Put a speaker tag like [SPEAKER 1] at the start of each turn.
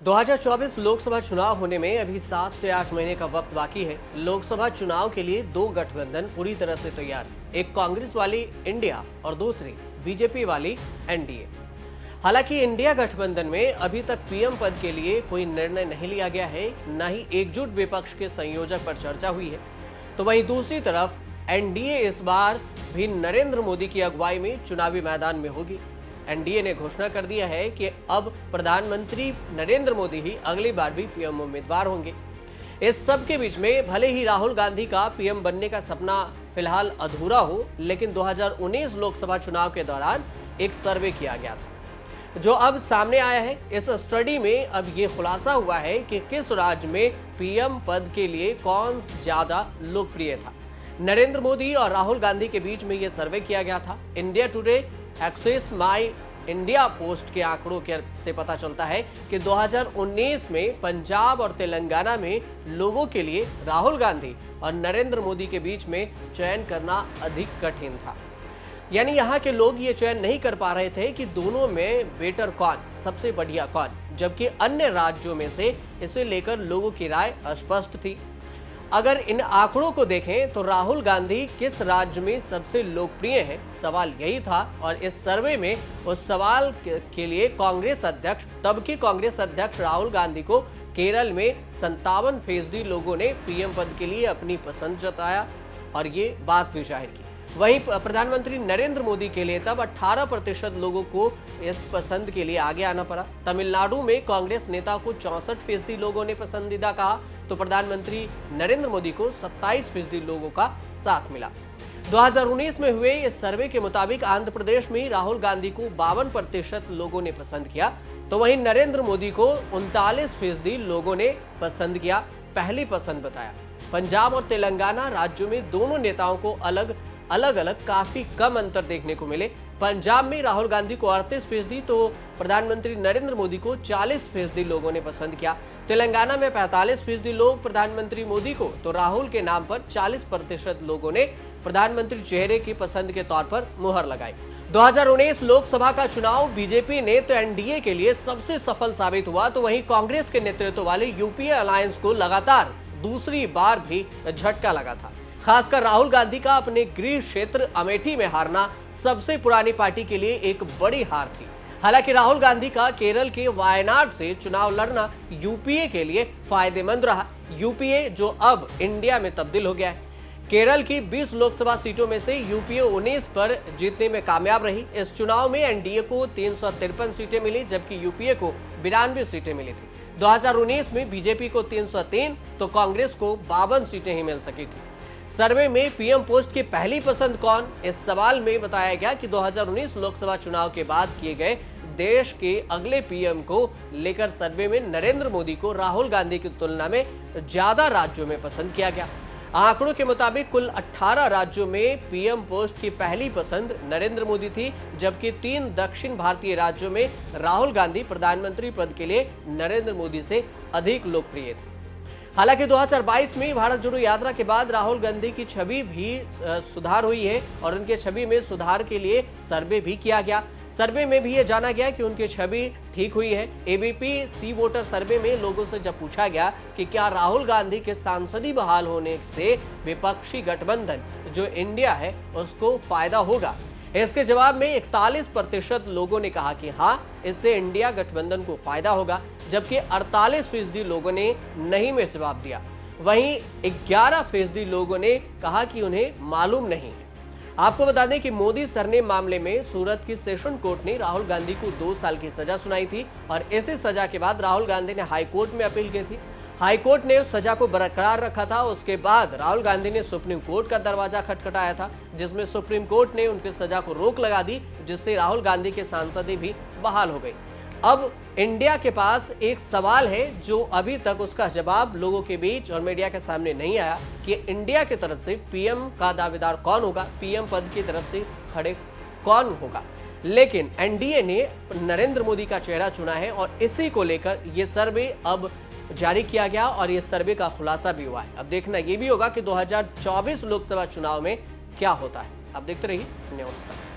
[SPEAKER 1] 2024 लोकसभा चुनाव होने में अभी 7 से 8 महीने का वक्त बाकी है। लोकसभा चुनाव के लिए दो गठबंधन पूरी तरह से तैयार है, एक कांग्रेस वाली इंडिया और दूसरी बीजेपी वाली एनडीए। हालांकि इंडिया गठबंधन में अभी तक पीएम पद के लिए कोई निर्णय नहीं लिया गया है, न ही एकजुट विपक्ष के संयोजक पर चर्चा हुई है। तो वहीं दूसरी तरफ एनडीए इस बार भी नरेंद्र मोदी की अगुवाई में चुनावी मैदान में होगी। एनडीए ने घोषणा कर दिया है कि अब प्रधानमंत्री नरेंद्र मोदी ही अगली बार भी पीएम उम्मीदवार होंगे। इस सब के बीच में भले ही राहुल गांधी का पीएम बनने का सपना फिलहाल अधूरा हो, लेकिन 2019 लोकसभा चुनाव के दौरान एक सर्वे किया गया था जो अब सामने आया है। इस स्टडी में अब ये खुलासा हुआ है कि किस राज्य में पीएम पद के लिए कौन ज्यादा लोकप्रिय था। नरेंद्र मोदी और राहुल गांधी के बीच में यह सर्वे किया गया था। इंडिया टुडे एक्सेस माई इंडिया पोस्ट के आंकड़ों से पता चलता है कि 2019 में पंजाब और तेलंगाना में लोगों के लिए राहुल गांधी और नरेंद्र मोदी के बीच में चयन करना अधिक कठिन था। यानी यहाँ के लोग ये चयन नहीं कर पा रहे थे कि दोनों में बेटर कौन, सबसे बढ़िया कौन, जबकि अन्य राज्यों में से इसे लेकर लोगों की राय अस्पष्ट थी। अगर इन आंकड़ों को देखें तो राहुल गांधी किस राज्य में सबसे लोकप्रिय हैं, सवाल यही था। और इस सर्वे में उस सवाल के लिए कांग्रेस अध्यक्ष, तब की कांग्रेस अध्यक्ष राहुल गांधी को केरल में 57% लोगों ने पीएम पद के लिए अपनी पसंद जताया और ये बात भी जाहिर की। वहीं प्रधानमंत्री नरेंद्र मोदी के लिए तब 18% लोगों को इस पसंद के लिए आगे आना पड़ा। तमिलनाडु में कांग्रेस नेता को 64% लोगों ने पसंदीदा कहा, तो प्रधानमंत्री नरेंद्र मोदी को 27% लोगों का साथ मिला। 2019 में हुए इस सर्वे के मुताबिक आंध्र प्रदेश में राहुल गांधी को 52% लोगों ने पसंद किया, तो वहीं नरेंद्र मोदी को 39% लोगों ने पसंद किया, पहली पसंद बताया। पंजाब और तेलंगाना राज्यों में दोनों नेताओं को अलग अलग काफी कम अंतर देखने को मिले। पंजाब में राहुल गांधी को 38%, तो प्रधानमंत्री नरेंद्र मोदी को 40% लोगों ने पसंद किया। तेलंगाना में 45% लोग प्रधानमंत्री मोदी को, तो राहुल के नाम पर 40% लोगों ने प्रधानमंत्री चेहरे की पसंद के तौर पर मुहर लगाई। 2019 लोकसभा का चुनाव बीजेपी ने तो एनडीए के लिए सबसे सफल साबित हुआ, तो वहीं कांग्रेस के नेतृत्व वाले यूपीए अलायंस को लगातार दूसरी बार भी झटका लगा था। खासकर राहुल गांधी का अपने गृह क्षेत्र अमेठी में हारना सबसे पुरानी पार्टी के लिए एक बड़ी हार थी। हालांकि राहुल गांधी का केरल के वायनाड से चुनाव लड़ना यूपीए के लिए फायदेमंद रहा। यूपीए जो अब इंडिया में तब्दील हो गया है। केरल की 20 लोकसभा सीटों में से यूपीए 19 पर जीतने में कामयाब रही। इस चुनाव में एनडीए को 353 सीटें मिली, जबकि यूपीए को 92 सीटें मिली थी। 2019 में बीजेपी को 303 तो कांग्रेस को 52 सीटें ही मिल सकी थी। सर्वे में पीएम पोस्ट की पहली पसंद कौन, इस सवाल में बताया गया कि 2019 लोकसभा चुनाव के बाद किए गए देश के अगले पीएम को लेकर सर्वे में नरेंद्र मोदी को राहुल गांधी की तुलना में ज्यादा राज्यों में पसंद किया गया। आंकड़ों के मुताबिक कुल 18 राज्यों में पीएम पोस्ट की पहली पसंद नरेंद्र मोदी थी, जबकि 3 दक्षिण भारतीय राज्यों में राहुल गांधी प्रधानमंत्री पद के लिए नरेंद्र मोदी से अधिक लोकप्रिय थे। हालांकि 2022 में भारत जोड़ो यात्रा के बाद राहुल गांधी की छवि भी सुधार हुई है और उनके छवि में सुधार के लिए सर्वे भी किया गया। सर्वे में भी ये जाना गया कि उनकी छवि ठीक हुई है। एबीपी सी वोटर सर्वे में लोगों से जब पूछा गया कि क्या राहुल गांधी के सांसदी बहाल होने से विपक्षी गठबंधन जो इंडिया है उसको फायदा होगा, इसके जवाब में 41% लोगों ने कहा कि हाँ, इससे इंडिया गठबंधन को फायदा होगा, जबकि 48% लोगों ने नहीं में जवाब दिया। वहीं 11% लोगों ने कहा कि उन्हें मालूम नहीं है। आपको बता दें कि मोदी सरनेम मामले में सूरत की सेशन कोर्ट ने राहुल गांधी को 2 साल की सजा सुनाई थी और इसी सजा के बाद राहुल गांधी ने हाई कोर्ट में अपील की थी। हाई कोर्ट ने उस सजा को बरकरार रखा था। उसके बाद राहुल गांधी ने सुप्रीम कोर्ट का दरवाजा खटखटाया था, जिसमें सुप्रीम कोर्ट ने उनकी सजा को रोक लगा दी, जिससे राहुल गांधी की सांसदी भी बहाल हो गई। अब इंडिया के पास एक सवाल है जो अभी तक उसका जवाब लोगों के बीच और मीडिया के सामने नहीं आया कि इंडिया की तरफ से पीएम का दावेदार कौन होगा, पीएम पद की तरफ से खड़े कौन होगा। लेकिन एनडीए ने नरेंद्र मोदी का चेहरा चुना है और इसी को लेकर यह सर्वे अब जारी किया गया और इस सर्वे का खुलासा भी हुआ है। अब देखना यह भी होगा कि 2024 लोकसभा चुनाव में क्या होता है। अब देखते रहिए न्यूज़ तक।